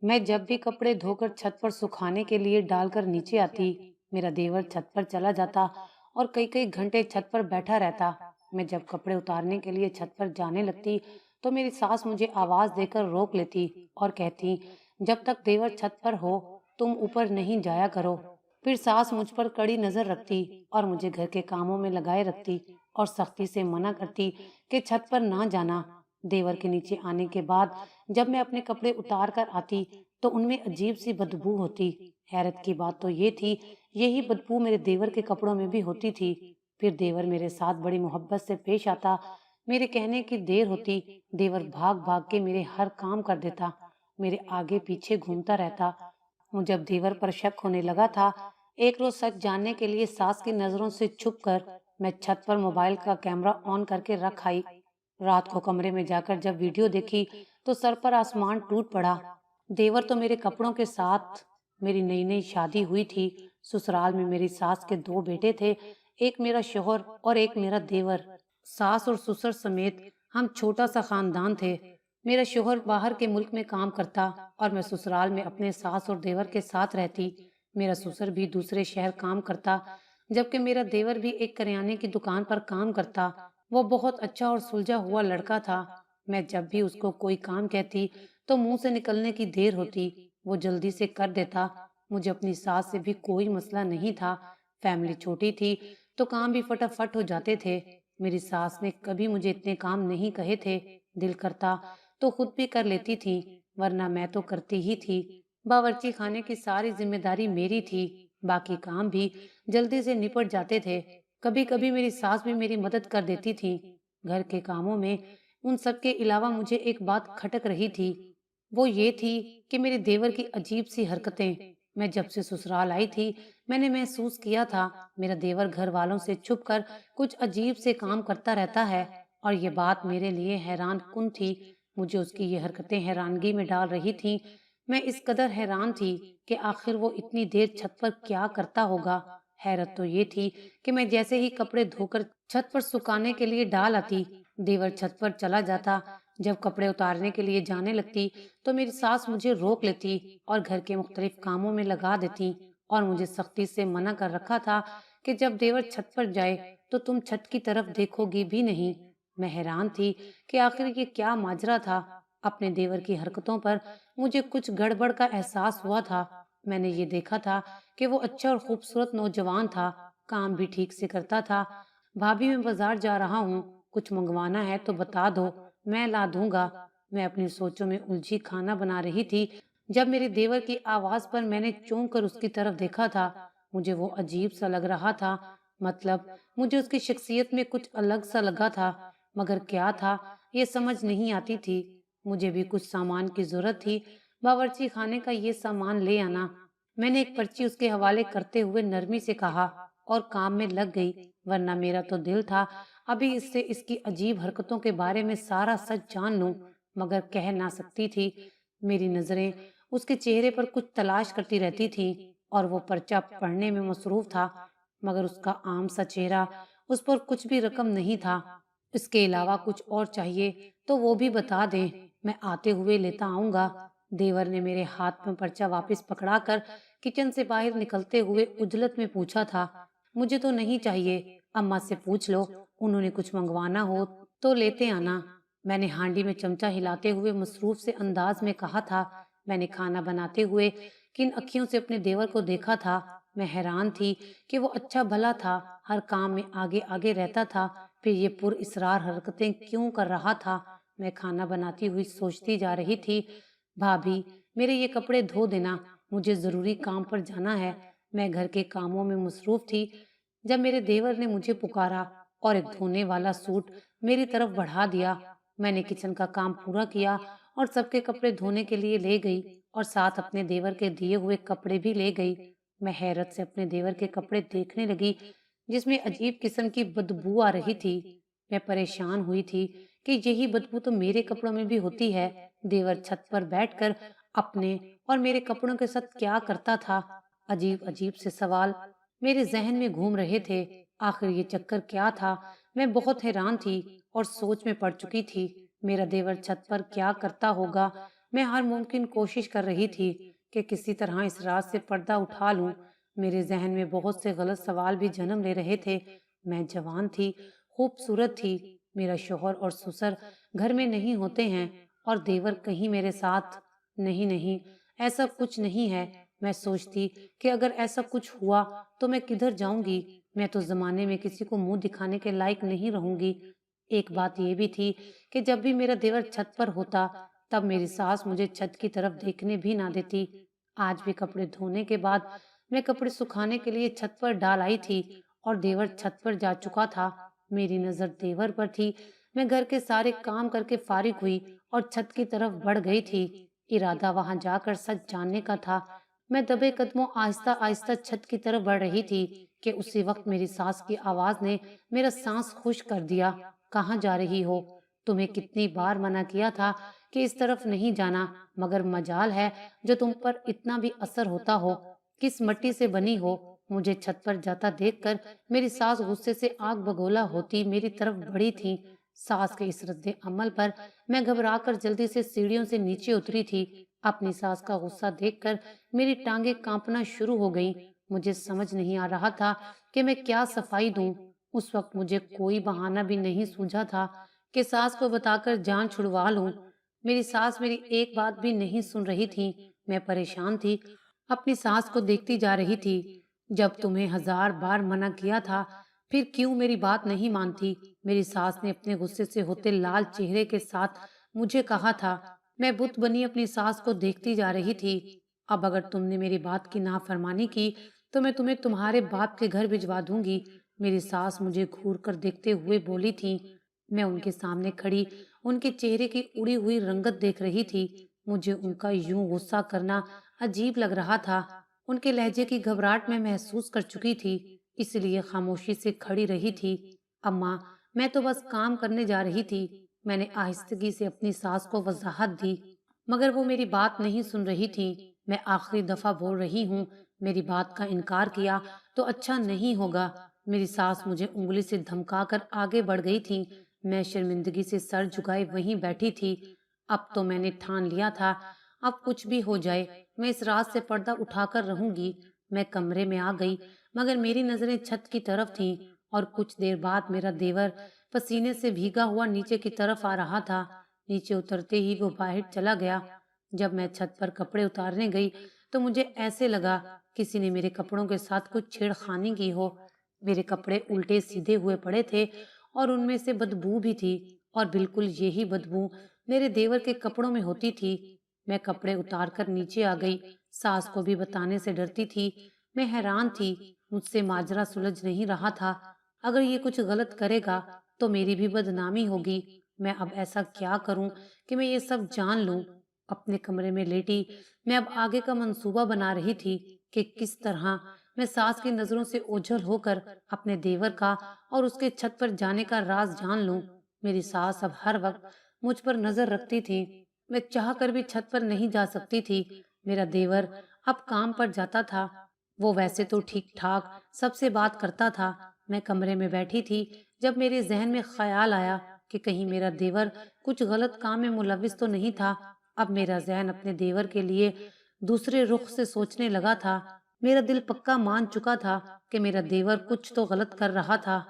मैं जब भी कपड़े धोकर छत पर सुखाने के लिए डालकर नीचे आती, मेरा देवर छत पर चला जाता और कई कई घंटे छत पर बैठा रहता। मैं जब कपड़े उतारने के लिए छत पर जाने लगती, तो मेरी सास मुझे आवाज देकर रोक लेती और कहती, जब तक देवर छत पर हो, तुम ऊपर नहीं जाया करो। फिर सास मुझ पर कड़ी नजर रखती और मुझे घर के कामों में लगाए रखती और सख्ती से मना करती कि छत पर ना जाना। देवर के नीचे आने के बाद जब मैं अपने कपड़े उतार कर आती, तो उनमें अजीब सी बदबू होती। हैरत की बात तो ये थी, यही बदबू मेरे देवर के कपड़ों में भी होती थी। फिर देवर मेरे साथ बड़ी मोहब्बत से पेश आता। मेरे कहने की देर होती, देवर भाग भाग के मेरे हर काम कर देता, मेरे आगे पीछे घूमता रहता। मुझे जब देवर पर शक होने लगा था, एक रोज सच जानने के लिए सास की नजरों से छुपकर मैं छत पर मोबाइल का कैमरा ऑन करके रख आई। रात को कमरे में जाकर जब वीडियो देखी, तो सर पर आसमान टूट पड़ा। देवर तो मेरे कपड़ों के साथ, मेरी नई नई शादी हुई थी। ससुराल में मेरी सास के दो बेटे थे, एक मेरा शोहर और एक मेरा देवर। सास और ससुर समेत हम छोटा सा खानदान थे। मेरा शोहर बाहर के मुल्क में काम करता और मैं ससुराल में अपने सास और देवर के साथ रहती। मेरा ससुर भी दूसरे शहर काम करता, जबकि मेरा देवर भी एक करियाने की दुकान पर काम करता। वो बहुत अच्छा और सुलझा हुआ लड़का था। मैं जब भी उसको कोई काम कहती, तो मुंह से निकलने की देर होती, वो जल्दी से कर देता। मुझे अपनी सास से भी कोई मसला नहीं था। फैमिली छोटी थी, तो काम भी फटाफट हो जाते थे। मेरी सास ने कभी मुझे इतने काम नहीं कहे थे। दिल करता तो खुद भी कर लेती थी, वरना मैं तो करती ही थी। बावर्ची खाने की सारी जिम्मेदारी मेरी थी, बाकी काम भी जल्दी से निपट जाते थे। कभी कभी मेरी सास भी मेरी मदद कर देती थी घर के कामों में। उन सब के अलावा मुझे एक बात खटक रही थी, वो ये थी कि मेरे देवर की अजीब सी हरकतें। मैं जब से ससुराल आई थी, मैंने महसूस किया था मेरा देवर घर वालों से छुपकर कुछ अजीब से काम करता रहता है, और ये बात मेरे लिए हैरान कुन थी। मुझे उसकी ये हरकतें हैरानगी में डाल रही थी। मैं इस कदर हैरान थी कि आखिर वो इतनी देर छत पर क्या करता होगा। हैरत तो ये थी कि मैं जैसे ही कपड़े धोकर छत पर सुखाने के लिए डाल आती, देवर छत पर चला जाता। जब कपड़े उतारने के लिए जाने लगती, तो मेरी सास मुझे रोक लेती और घर के मुख्तलिफ कामों में लगा देती और मुझे सख्ती से मना कर रखा था कि जब देवर छत पर जाए, तो तुम छत की तरफ देखोगी भी नहीं। मैं हैरान थी कि आखिर ये क्या माजरा था। अपने देवर की हरकतों पर मुझे कुछ गड़बड़ का एहसास हुआ था। मैंने ये देखा था कि वो अच्छा और खूबसूरत नौजवान था, काम भी ठीक से करता था। भाभी, मैं बाजार जा रहा हूँ, कुछ मंगवाना है तो बता दो, मैं ला दूंगा। मैं अपनी सोचों में उलझी खाना बना रही थी, जब मेरे देवर की आवाज पर मैंने चौंक कर उसकी तरफ देखा था। मुझे वो अजीब सा लग रहा था, मतलब मुझे उसकी शख्सियत में कुछ अलग सा लगा था, मगर क्या था ये समझ नहीं आती थी। मुझे भी कुछ सामान की जरूरत थी, बावर्ची खाने का ये सामान ले आना। मैंने एक पर्ची उसके हवाले करते हुए नरमी से कहा और काम में लग गई, वरना मेरा तो दिल था अभी इससे इसकी अजीब हरकतों के बारे में सारा सच जान लूं, मगर कह ना सकती थी। मेरी नजरें उसके चेहरे पर कुछ तलाश करती रहती थी और वो पर्चा पढ़ने में मसरूफ था, मगर उसका आम सा चेहरा, उस पर कुछ भी रकम नहीं था। इसके अलावा कुछ और चाहिए तो वो भी बता दें, मैं आते हुए लेता आऊंगा। देवर ने मेरे हाथ में पर्चा वापस पकड़ाकर किचन से बाहर निकलते हुए उजलत में पूछा था, मुझे तो नहीं चाहिए, अम्मा से पूछ लो, उन्होंने कुछ मंगवाना हो तो लेते आना। मैंने हांडी में चमचा हिलाते हुए मसरूफ से अंदाज में कहा था। मैंने खाना बनाते हुए किन अखियों से अपने देवर को देखा था। मैं हैरान थी कि वो अच्छा भला था, हर काम में आगे आगे रहता था, फिर ये पुर इसरार हरकतें क्यों कर रहा था। मैं खाना बनाती हुई सोचती जा रही थी, भाभी, मेरे ये कपड़े धो देना, मुझे जरूरी काम पर जाना है। मैं घर के कामों में मसरूफ थी जब मेरे देवर ने मुझे पुकारा और एक धोने वाला सूट मेरी तरफ बढ़ा दिया। मैंने किचन का काम पूरा किया और सबके कपड़े धोने के लिए ले गई और साथ अपने देवर के दिए हुए कपड़े भी ले गई। मैं हैरत से अपने देवर के कपड़े देखने लगी, जिसमें अजीब किस्म की बदबू आ रही थी। मैं परेशान हुई थी कि यही बदबू तो मेरे कपड़ों में भी होती है। देवर छत पर बैठकर अपने और मेरे कपड़ों के साथ क्या करता था। अजीब अजीब से सवाल मेरे जहन में घूम रहे थे। आखिर ये चक्कर क्या था। मैं बहुत हैरान थी और सोच में पड़ चुकी थी, मेरा देवर छत पर क्या करता होगा। میں ہر ممکن کوشش کر رہی تھی کہ کسی طرح اس راز سے پردہ اٹھا لوں۔ میرے ذہن میں بہت سے غلط سوال بھی جنم لے رہے تھے۔ میں جوان تھی، خوبصورت تھی، میرا شوہر اور سسر گھر میں نہیں ہوتے ہیں، اور دیور کہیں میرے ساتھ نہیں نہیں، ایسا کچھ نہیں ہے۔ میں سوچتی کہ اگر ایسا کچھ ہوا تو میں کدھر جاؤں گی؟ میں تو زمانے میں کسی کو منہ دکھانے کے لائق نہیں رہوں گی۔ ایک بات یہ بھی تھی کہ جب بھی میرا دیور چھت پر ہوتا تب میری ساس مجھے چھت کی طرف دیکھنے بھی نہ دیتی۔ آج بھی کپڑے دھونے کے بعد میں کپڑے سکھانے کے لیے چھت پر ڈال آئی تھی اور دیور چھت پر جا چکا تھا۔ میری نظر دیور پر تھی۔ میں گھر کے سارے کام کر کے فارغ ہوئی اور چھت کی طرف بڑھ گئی تھی۔ ارادہ وہاں جا کر سچ جاننے کا تھا۔ میں دبے قدموں آہستہ آہستہ چھت کی طرف بڑھ رہی تھی کہ اسی وقت میری ساس کی آواز نے میرا سانس خشک کر دیا۔ کہاں جا رہی ہو؟ تمہیں کتنی بار منع کیا تھا کہ اس طرف نہیں جانا، مگر مجال ہے جو تم پر اتنا بھی اثر ہوتا ہو۔ کس مٹی سے بنی ہو؟ مجھے چھت پر جاتا دیکھ کر میری ساس غصے سے آگ بگولا ہوتی میری طرف بڑھی تھی۔ ساس کے اس رد عمل پر میں گھبرا کر جلدی سے سیڑھیوں سے نیچے اتری تھی۔ اپنی ساس کا غصہ دیکھ کر میری ٹانگیں کانپنا شروع ہو گئیں۔ مجھے سمجھ نہیں آ رہا تھا کہ میں کیا صفائی دوں۔ اس وقت مجھے کوئی بہانہ بھی نہیں سوجھا تھا کہ ساس کو بتا کر جان چھڑوا لوں۔ میری ساس میری ایک بات بھی نہیں سن رہی تھی۔ میں پریشان تھی، اپنی ساس کو دیکھتی جا رہی تھی۔ جب تمہیں 1000 بار منع کیا تھا پھر کیوں میری بات نہیں مانتی؟ میری ساس نے اپنے غصے سے ہوتے لال چہرے کے ساتھ مجھے کہا تھا۔ میں بت بنی اپنی ساس کو دیکھتی جا رہی تھی۔ اب اگر تم نے میری بات کی نافرمانی کی تو میں تمہیں تمہارے باپ کے گھر بھجوا دوں گی۔ میری ساس مجھے گھور کر دیکھتے ہوئے بولی تھی۔ میں ان کے سامنے کھڑی ان کے چہرے کی اڑی ہوئی رنگت دیکھ رہی تھی۔ مجھے ان کا یوں غصہ کرنا عجیب لگ رہا تھا۔ ان کے لہجے کی گھبراہٹ میں محسوس کر چکی تھی، اس لیے خاموشی سے کھڑی رہی تھی۔ اماں، میں تو بس کام کرنے جا رہی تھی۔ میں نے آہستگی سے اپنی ساس کو وضاحت دی، مگر وہ میری بات نہیں سن رہی تھی۔ میں آخری دفعہ بول رہی ہوں، میری بات کا انکار کیا تو اچھا نہیں ہوگا۔ میری ساس مجھے انگلی سے دھمکا کر آگے بڑھ گئی تھی۔ میں شرمندگی سے سر جھکائے وہیں بیٹھی تھی۔ اب تو میں نے ٹھان لیا تھا، اب کچھ بھی ہو جائے میں اس راز سے پردہ اٹھا کر رہوں گی۔ میں کمرے میں آ گئی، مگر میری نظریں چھت کی طرف تھیں، اور کچھ دیر بعد میرا دیور پسینے سے بھیگا ہوا نیچے کی طرف آ رہا تھا۔ نیچے اترتے ہی وہ باہر چلا گیا۔ جب میں چھت پر کپڑے اتارنے گئی تو مجھے ایسے لگا کسی نے میرے کپڑوں کے ساتھ کچھ چھیڑخانی کی ہو۔ میرے کپڑے الٹے سیدھے ہوئے پڑے تھے اور ان میں سے بدبو بھی تھی، اور بالکل یہی بدبو میرے دیور کے کپڑوں میں ہوتی تھی۔ میں کپڑے اتار کر نیچے آ گئی۔ ساس کو بھی بتانے سے ڈرتی تھی۔ میں حیران تھی، مجھ سے ماجرا سلجھ نہیں رہا تھا۔ اگر یہ کچھ غلط کرے گا تو میری بھی بدنامی ہوگی۔ میں اب ایسا کیا کروں کہ میں یہ سب جان لوں؟ اپنے کمرے میں لیٹی میں اب آگے کا منصوبہ بنا رہی تھی کہ کس طرح میں ساس کی نظروں سے اوجھل ہو کر اپنے دیور کا اور اس کے چھت پر جانے کا راز جان لوں۔ میری ساس اب ہر وقت مجھ پر نظر رکھتی تھی۔ میں چاہ کر بھی چھت پر نہیں جا سکتی تھی۔ میرا دیور اب کام پر جاتا تھا۔ وہ ویسے تو ٹھیک ٹھاک سب سے بات کرتا تھا۔ میں کمرے میں بیٹھی تھی جب میرے ذہن میں خیال آیا کہ کہیں میرا دیور کچھ غلط کام میں ملوث تو نہیں تھا۔ اب میرا ذہن اپنے دیور کے لیے دوسرے رخ سے سوچنے لگا تھا۔ میرا دل پکا مان چکا تھا کہ میرا دیور کچھ تو غلط کر رہا تھا،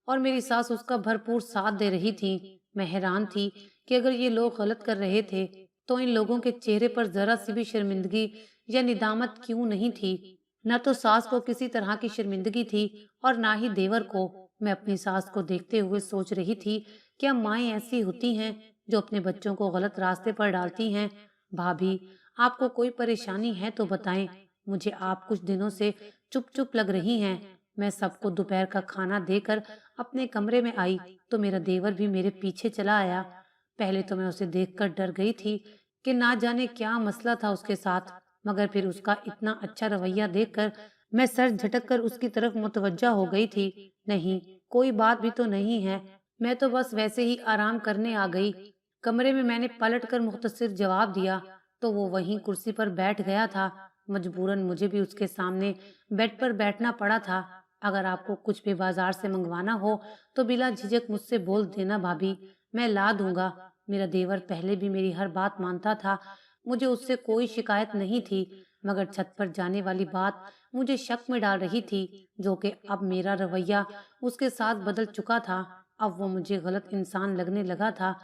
اور میری ساس اس کا بھرپور ساتھ دے رہی تھی۔ میں حیران تھی کہ اگر یہ لوگ غلط کر رہے تھے تو ان لوگوں کے چہرے پر ذرا سی بھی شرمندگی یا ندامت کیوں نہیں تھی؟ نہ تو ساس کو کسی طرح کی شرمندگی تھی اور نہ ہی دیور کو۔ میں اپنی ساس کو دیکھتے ہوئے سوچ رہی تھی، کیا مائیں ایسی ہوتی ہیں جو اپنے بچوں کو غلط راستے پر ڈالتی ہیں؟ بھابھی، آپ کو کوئی پریشانی ہے تو بتائیں، مجھے آپ کچھ دنوں سے چپ چپ لگ رہی ہیں۔ میں سب کو دوپہر کا کھانا دے کر اپنے کمرے میں آئی تو میرا دیور بھی میرے پیچھے چلا آیا۔ پہلے تو میں اسے دیکھ کر ڈر گئی تھی کہ نہ جانے کیا مسئلہ تھا اس کے ساتھ، مگر پھر اس کا اتنا اچھا رویہ دیکھ کر میں سر جھٹک کر اس کی طرف متوجہ ہو گئی تھی۔ نہیں، کوئی بات بھی تو نہیں ہے، میں تو بس ویسے ہی آرام کرنے آ گئی۔ کمرے میں نے پلٹ کر مختصر جواب دیا تو وہ وہیں کرسی پر بیٹھ گیا تھا۔ مجبوراً مجھے بھی اس کے سامنے بیڈ پر بیٹھنا پڑا تھا۔ اگر آپ کو کچھ بھی بازار سے منگوانا ہو تو بلا جھجک مجھ سے بول دینا بھابھی، میں لا دوں گا۔ میرا دیور پہلے بھی میری ہر بات مانتا تھا، मुझे उससे कोई शिकायत नहीं थी, मगर छत पर जाने वाली बात मुझे शक में डाल रही थी, जो कि अब मेरा रवैया उसके साथ बदल चुका था। अब वो मुझे गलत इंसान लगने लगा था,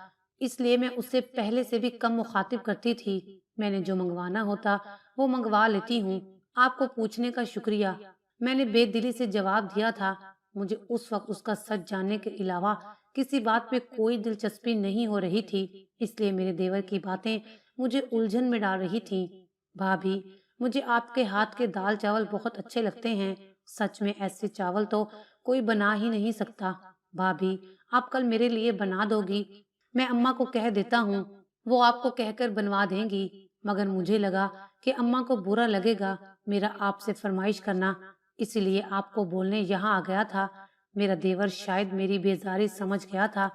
इसलिए मैं उससे पहले से भी कम मुखातिब करती थी। मैंने जो मंगवाना होता वो मंगवा लेती हूँ। आपको पूछने का शुक्रिया, मैंने बेदिली से जवाब दिया था। मुझे उस वक्त उसका सच जानने के अलावा किसी बात में कोई दिलचस्पी नहीं हो रही थी, इसलिए मेरे देवर की बातें मुझे उलझन में डाल रही थीं। भाभी, मुझे आपके हाथ के दाल चावल बहुत अच्छे लगते हैं। सच में ऐसे चावल तो कोई बना ही नहीं सकता। भाभी, आप कल मेरे लिए बना दोगी? मैं अम्मा को कह देता हूँ, वो आपको कहकर बनवा देंगी। मगर मुझे लगा कि अम्मा को बुरा लगेगा मेरा आपसे फरमाइश करना, इसीलिए आपको बोलने यहाँ आ गया था। मेरा देवर शायद मेरी बेजारी समझ गया था,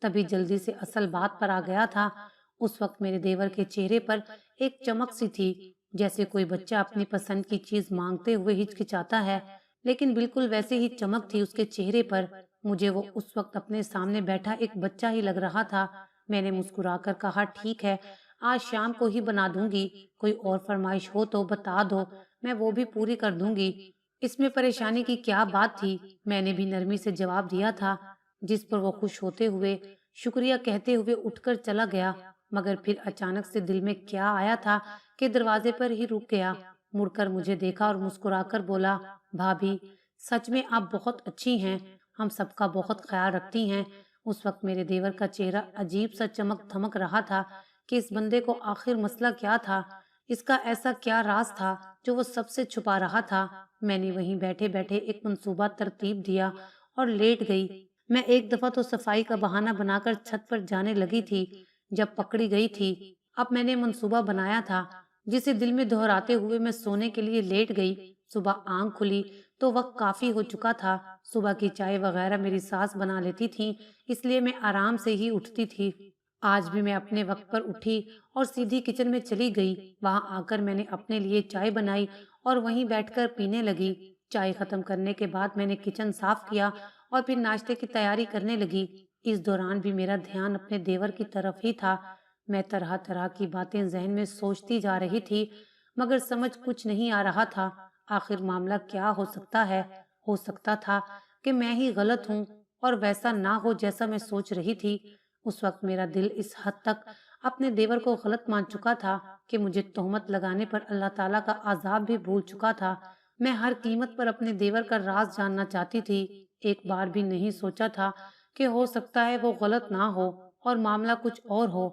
तभी जल्दी से असल बात पर आ गया था। उस वक्त मेरे देवर के चेहरे पर एक चमक सी थी, जैसे कोई बच्चा अपनी पसंद की चीज मांगते हुए हिचकिचाता है, लेकिन बिल्कुल वैसे ही चमक थी उसके चेहरे पर। मुझे वो उस वक्त अपने सामने बैठा एक बच्चा ही लग रहा था। मैंने मुस्कुराकर कहा, ठीक है, आज शाम को ही बना दूंगी। कोई और फरमाइश हो तो बता दो, मैं वो भी पूरी कर दूंगी। इसमें परेशानी की क्या बात थी? मैंने भी नरमी से जवाब दिया था, जिस पर वो खुश होते हुए शुक्रिया कहते हुए उठकर चला गया। मगर फिर अचानक से दिल में क्या आया था कि दरवाजे पर ही रुक गया। मुड़कर मुझे देखा और मुस्कुराकर बोला, भाभी, सच में आप बहुत अच्छी हैं, हम सबका बहुत ख्याल रखती हैं। उस वक्त मेरे देवर का चेहरा अजीब सा चमक धमक रहा था कि इस बंदे को आखिर मसला क्या था, इसका ऐसा क्या राज था जो वो सबसे छुपा रहा था। मैंने वहीं बैठे बैठे एक मंसूबा तरतीब दिया और लेट गई। मैं एक दफा तो सफाई का बहाना बनाकर छत पर जाने लगी थी, जब पकड़ी गई थी। अब मैंने मंसूबा बनाया था, जिसे दिल में दोहराते हुए मैं सोने के लिए लेट गई। सुबह आंख खुली तो वक्त काफी हो चुका था। सुबह की चाय वगैरह मेरी सास बना लेती थी, इसलिए मैं आराम से ही उठती थी। आज भी मैं अपने वक्त पर उठी और सीधी किचन में चली गई। वहां आकर मैंने अपने लिए चाय बनाई और वहीं बैठकर पीने लगी। चाय खत्म करने के बाद मैंने किचन साफ किया और फिर नाश्ते की तैयारी करने लगी। इस दौरान भी मेरा ध्यान अपने देवर की तरफ ही था। मैं तरह तरह की बातें जहन में सोचती जा रही थी, मगर समझ कुछ नहीं आ रहा था। आखिर मामला क्या हो सकता है? हो सकता था कि मैं ही गलत हूँ और वैसा ना हो जैसा मैं सोच रही थी। उस वक्त मेरा दिल इस हद तक अपने देवर को गलत मान चुका था कि मुझे तोहमत लगाने पर अल्लाह ताला का अजाब भी भूल चुका था। मैं हर कीमत पर अपने देवर का राज जानना चाहती थी। एक बार भी नहीं सोचा था कि हो सकता है वो गलत ना हो और मामला कुछ और हो।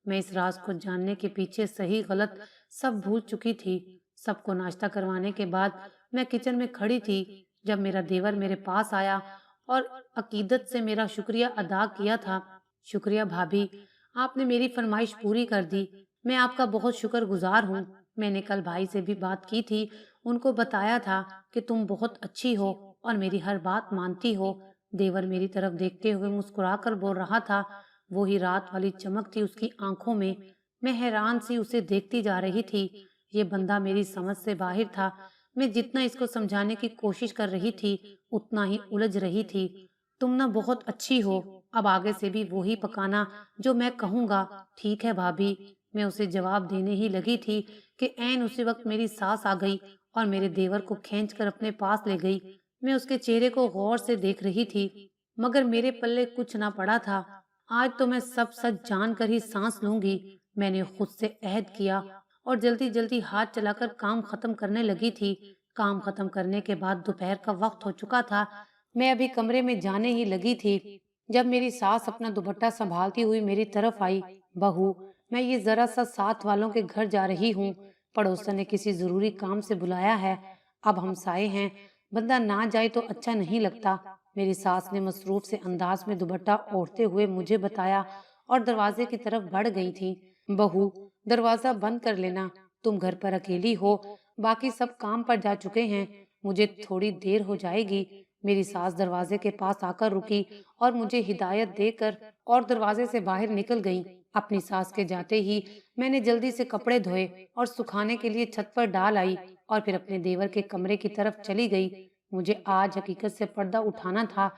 मैं इस राज को जानने के पीछे सही गलत सब भूल चुकी थी। सबको नाश्ता करवाने के बाद मैं किचन में खड़ी थी, जब मेरा देवर मेरे पास आया और अकीदत से मेरा शुक्रिया अदा किया था। शुक्रिया भाभी, आपने मेरी फरमाइश पूरी कर दी। मैं आपका बहुत शुक्रगुजार हूँ। मैंने कल भाई से भी बात की थी, उनको बताया था कि तुम बहुत अच्छी हो और मेरी हर बात मानती हो। देवर मेरी तरफ देखते हुए मुस्कुरा कर बोल रहा था। वो ही रात वाली चमक थी उसकी आंखों में। मैं हैरान सी उसे देखती जा रही थी। ये बंदा मेरी समझ से बाहर था। मैं जितना इसको समझाने की कोशिश कर रही थी, उतना ही उलझ रही थी। तुम ना बहुत अच्छी हो, अब आगे से भी वही पकाना जो मैं कहूँगा। ठीक है भाभी, मैं उसे जवाब देने ही लगी थी कि ऐन उसी वक्त मेरी सास आ गई और मेरे देवर को खींचकर अपने पास ले गई। मैं उसके चेहरे को गौर से देख रही थी, मगर मेरे पल्ले कुछ ना पड़ा था। आज तो मैं सब सच जानकर ही सांस लूंगी। मैंने खुद से अहद किया और जल्दी जल्दी हाथ चलाकर काम खत्म करने लगी थी। काम खत्म करने के बाद दोपहर का वक्त हो चुका था। मैं अभी कमरे में जाने ही लगी थी, जब मेरी सास अपना दुपट्टा संभालती हुई मेरी तरफ आई। बहू, मैं ये जरा सा साथ वालों के घर जा रही हूँ। पड़ोसन ने किसी जरूरी काम से बुलाया है। अब हम साए हैं, बंदा ना जाए तो अच्छा नहीं लगता। मेरी सास ने मसरूफ से अंदाज में दुपट्टा ओढ़ते हुए मुझे बताया और दरवाजे की तरफ बढ़ गई थी। बहू, दरवाजा बंद कर लेना, तुम घर पर अकेली हो, बाकी सब काम पर जा चुके हैं, मुझे थोड़ी देर हो जाएगी। मेरी सास दरवाजे के पास आकर रुकी और मुझे हिदायत देकर और दरवाजे से बाहर निकल गई। अपनी सास के जाते ही मैंने जल्दी से कपड़े धोए और सुखाने के लिए छत पर डाल आई और फिर अपने देवर के कमरे की तरफ चली गई। मुझे आज हकीकत से पर्दा उठाना था,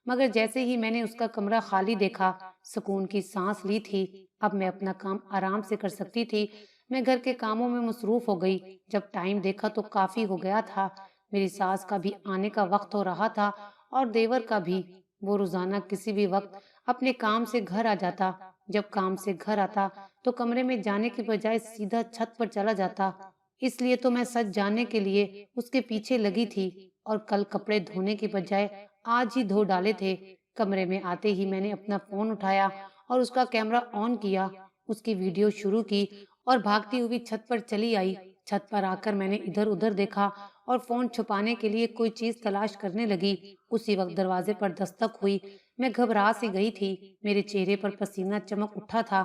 मगर जैसे ही मैंने उसका कमरा खाली देखा, सुकून की सांस ली थी। अब मैं अपना काम आराम से कर सकती थी। میں گھر کے کاموں میں مصروف ہو گئی۔ جب ٹائم دیکھا تو کافی ہو گیا تھا۔ میری ساس کا بھی آنے کا وقت ہو رہا تھا اور دیور کا بھی۔ وہ روزانہ کسی بھی وقت اپنے کام سے گھر آ جاتا۔ جب کام سے گھر آتا تو کمرے میں جانے کی بجائے سیدھا چھت پر چلا جاتا۔ اس لیے تو میں سچ جاننے کے لیے اس کے پیچھے لگی تھی اور کل کپڑے دھونے کی بجائے آج ہی دھو ڈالے تھے۔ کمرے میں آتے ہی میں نے اپنا فون اٹھایا اور اس کا کیمرہ آن کیا، اس کی ویڈیو شروع کی اور بھاگتی ہوئی چھت پر چلی آئی۔ چھت پر آ کر میں نے ادھر ادھر دیکھا اور فون چھپانے کے لیے کوئی چیز تلاش کرنے لگی۔ اسی وقت دروازے پر دستک ہوئی۔ میں گھبرا سی گئی تھی، میرے چہرے پر پسینہ چمک اٹھا تھا۔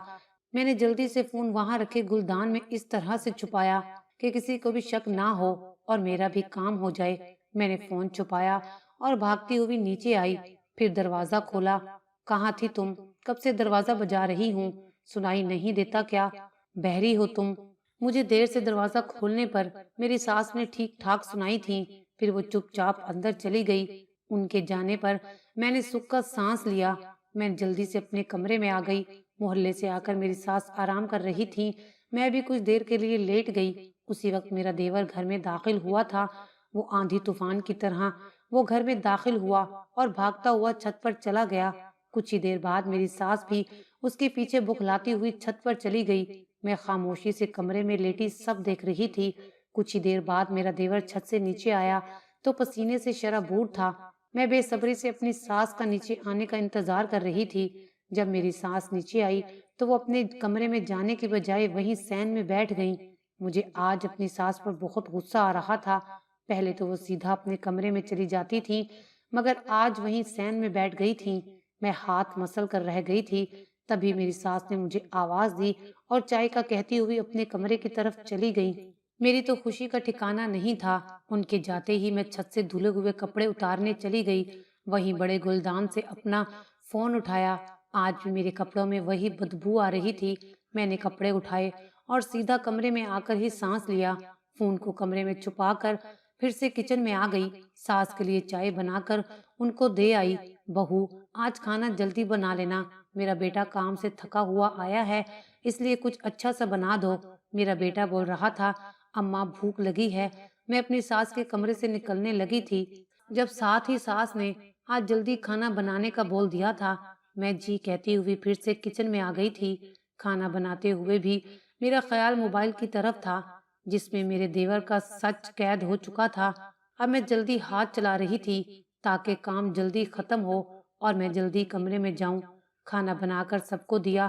میں نے جلدی سے فون وہاں رکھے گلدان میں اس طرح سے چھپایا کہ کسی کو بھی شک نہ ہو اور میرا بھی کام ہو جائے۔ میں نے فون چھپایا اور بھاگتی ہوئی نیچے آئی، پھر دروازہ کھولا۔ کہاں تھی تم؟ کب سے دروازہ بجا رہی ہوں، سنائی نہیں دیتا کیا؟ بہری ہو تم؟ مجھے دیر سے دروازہ کھولنے پر میری ساس نے ٹھیک ٹھاک سنائی تھی، پھر وہ چپ چاپ اندر چلی گئی۔ ان کے جانے پر میں نے سکھ کا سانس لیا۔ میں جلدی سے اپنے کمرے میں آ گئی۔ محلے سے آ کر میری ساس آرام کر رہی تھی، میں بھی کچھ دیر کے لیے لیٹ گئی۔ اسی وقت میرا دیور گھر میں داخل ہوا تھا۔ وہ آندھی طوفان کی طرح وہ گھر میں داخل ہوا اور بھاگتا ہوا چھت پر چلا گیا۔ کچھ ہی دیر بعد میری ساس بھی اس کے پیچھے بکھلاتی ہوئی چھت پر چلی گئی۔ میں خاموشی سے کمرے میں لیٹی سب دیکھ رہی تھی۔ کچھ ہی دیر بعد میرا دیور چھت سے نیچے آیا تو پسینے سے شرابور تھا۔ میں بے صبری سے اپنی ساس کا نیچے آنے کا انتظار کر رہی تھی۔ جب میری ساس نیچے آئی تو وہ اپنے کمرے میں جانے کی بجائے وہیں سین میں بیٹھ گئیں۔ مجھے آج اپنی ساس پر بہت غصہ آ رہا تھا۔ پہلے تو وہ سیدھا اپنے کمرے میں چلی جاتی تھی، مگر آج وہیں سین میں بیٹھ گئی تھی۔ میں ہاتھ مسل کر رہ گئی تھی۔ تبھی میری ساس نے مجھے آواز دی اور چائے کا کہتی ہوئی اپنے کمرے کی طرف چلی گئی۔ میری تو خوشی کا ٹھکانہ نہیں تھا۔ ان کے جاتے ہی میں چھت سے دھلے ہوئے کپڑے اتارنے چلی گئی۔ وہیں بڑے گلدان سے اپنا فون اٹھایا۔ آج بھی میرے کپڑوں میں وہی بدبو آ رہی تھی۔ میں نے کپڑے اٹھائے اور سیدھا کمرے میں آ کر ہی سانس لیا۔ فون کو کمرے میں چھپا کر پھر سے کچن میں آ گئی۔ ساس کے لیے چائے بنا کر ان کو دے آئی۔ بہو، آج کھانا جلدی بنا لینا، میرا بیٹا کام سے تھکا ہوا آیا ہے، اس لیے کچھ اچھا سا بنا دو۔ میرا بیٹا بول رہا تھا، اماں بھوک لگی ہے۔ میں اپنی ساس کے کمرے سے نکلنے لگی تھی جب ساتھ ہی ساس نے آج جلدی کھانا بنانے کا بول دیا تھا۔ میں جی کہتی ہوئی پھر سے کچن میں آ گئی تھی۔ کھانا بناتے ہوئے بھی میرا خیال موبائل کی طرف تھا جس میں میرے دیور کا سچ قید ہو چکا تھا۔ اب میں جلدی ہاتھ چلا رہی تھی تاکہ کام جلدی ختم ہو اور میں جلدی کمرے میں جاؤں۔ کھانا بنا کر سب کو دیا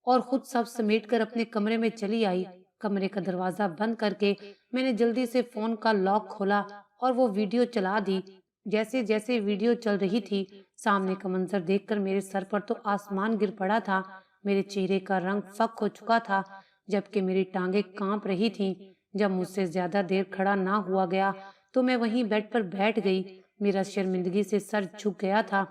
اور خود سب سمیٹ کر اپنے کمرے میں چلی آئی۔ کمرے کا دروازہ بند کر کے میں نے جلدی سے فون کا لاک کھولا اور وہ ویڈیو چلا دی۔ جیسے جیسے ویڈیو چل رہی تھی، سامنے کا منظر دیکھ کر میرے سر پر تو آسمان گر پڑا تھا۔ میرے چہرے کا رنگ فک ہو چکا تھا جبکہ میری ٹانگیں کانپ رہی تھیں۔ جب مجھ سے زیادہ دیر کھڑا نہ ہوا گیا تو میں وہیں بیڈ پر بیٹھ گئی۔ میرا شرمندگی سے سر جھک گیا تھا۔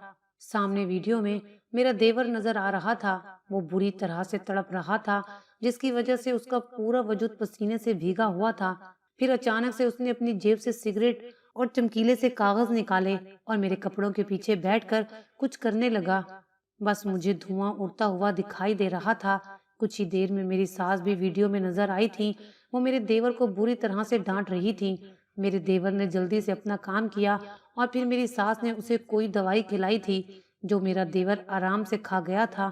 سامنے ویڈیو میں میرا دیور نظر آ رہا تھا۔ وہ بری طرح سے تڑپ رہا تھا جس کی وجہ سے اس کا پورا وجود پسینے سے بھیگا ہوا تھا۔ پھر اچانک سے اس نے اپنی جیب سے سگریٹ اور چمکیلے سے کاغذ نکالے اور میرے کپڑوں کے پیچھے بیٹھ کر کچھ کرنے لگا۔ بس مجھے دھواں اڑتا ہوا دکھائی دے رہا تھا۔ کچھ ہی دیر میں میری ساس بھی ویڈیو میں نظر آئی تھی۔ وہ میرے دیور کو بری طرح سے ڈانٹ رہی تھی۔ میرے دیور نے جلدی سے اپنا کام کیا اور پھر میری ساس نے اسے کوئی دوائی کھلائی تھی جو میرا دیور آرام سے کھا گیا تھا۔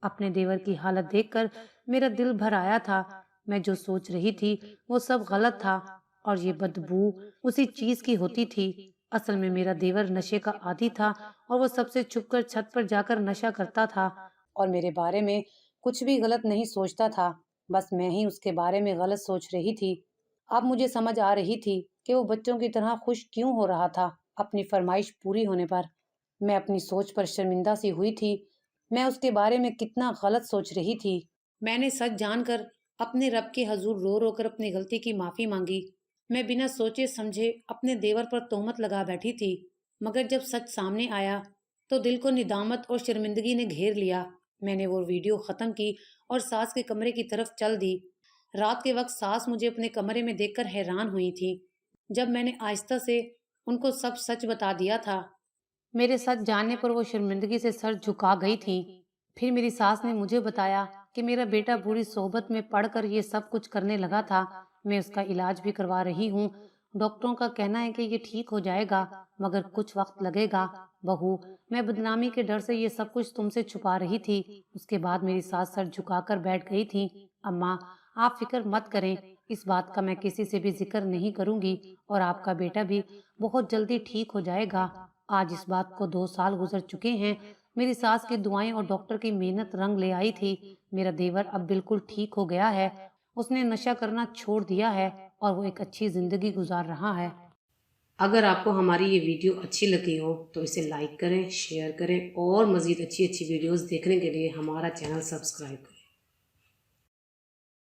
اپنے دیور کی حالت دیکھ کر میرا دل بھر آیا تھا۔ میں جو سوچ رہی تھی وہ سب غلط تھا اور یہ بدبو اسی چیز کی ہوتی تھی۔ اصل میں میرا دیور نشے کا عادی تھا اور وہ سب سے چھپ کر چھت پر جا کر نشہ کرتا تھا اور میرے بارے میں کچھ بھی غلط نہیں سوچتا تھا۔ بس میں ہی اس کے بارے میں غلط سوچ رہی تھی۔ اب مجھے سمجھ آ رہی تھی کہ وہ بچوں کی طرح خوش کیوں ہو رہا تھا اپنی فرمائش پوری ہونے پر۔ میں اپنی سوچ پر شرمندہ سی ہوئی تھی۔ میں اس کے بارے میں کتنا غلط سوچ رہی تھی۔ میں نے سچ جان کر اپنے رب کے حضور رو رو کر اپنی غلطی کی معافی مانگی۔ میں بنا سوچے سمجھے اپنے دیور پر تہمت لگا بیٹھی تھی، مگر جب سچ سامنے آیا تو دل کو ندامت اور شرمندگی نے گھیر لیا۔ میں نے وہ ویڈیو ختم کی اور ساس کے کمرے کی طرف چل دی۔ رات کے وقت ساس مجھے اپنے کمرے میں دیکھ کر حیران ہوئی تھی جب میں نے آہستہ سے ان کو سب سچ بتا دیا تھا۔ میرے سچ جاننے پر وہ شرمندگی سے سر جھکا گئی تھی۔ پھر میری ساس نے مجھے بتایا कि मेरा बेटा बुरी सोहबत में पड़कर ये सब कुछ करने लगा था। मैं उसका इलाज भी करवा रही हूँ। डॉक्टरों का कहना है कि ये ठीक हो जाएगा, मगर कुछ वक्त लगेगा। बहू, मैं बदनामी के डर से ये सब कुछ तुमसे छुपा रही थी। उसके बाद मेरी सास सर झुकाकर बैठ गई थी। अम्मा, आप फिक्र मत करें, इस बात का मैं किसी से भी जिक्र नहीं करूंगी और आपका बेटा भी बहुत जल्दी ठीक हो जाएगा। आज इस बात को 2 साल गुजर चुके हैं। मेरी सास की दुआएं और डॉक्टर की मेहनत रंग ले आई थी। मेरा देवर अब बिल्कुल ठीक हो गया है। उसने नशा करना छोड़ दिया है और वो एक अच्छी जिंदगी गुजार रहा है। अगर आपको हमारी ये वीडियो अच्छी लगी हो तो इसे लाइक करें, शेयर करें और मज़ीद अच्छी अच्छी वीडियोस देखने के लिए हमारा चैनल सब्सक्राइब करें।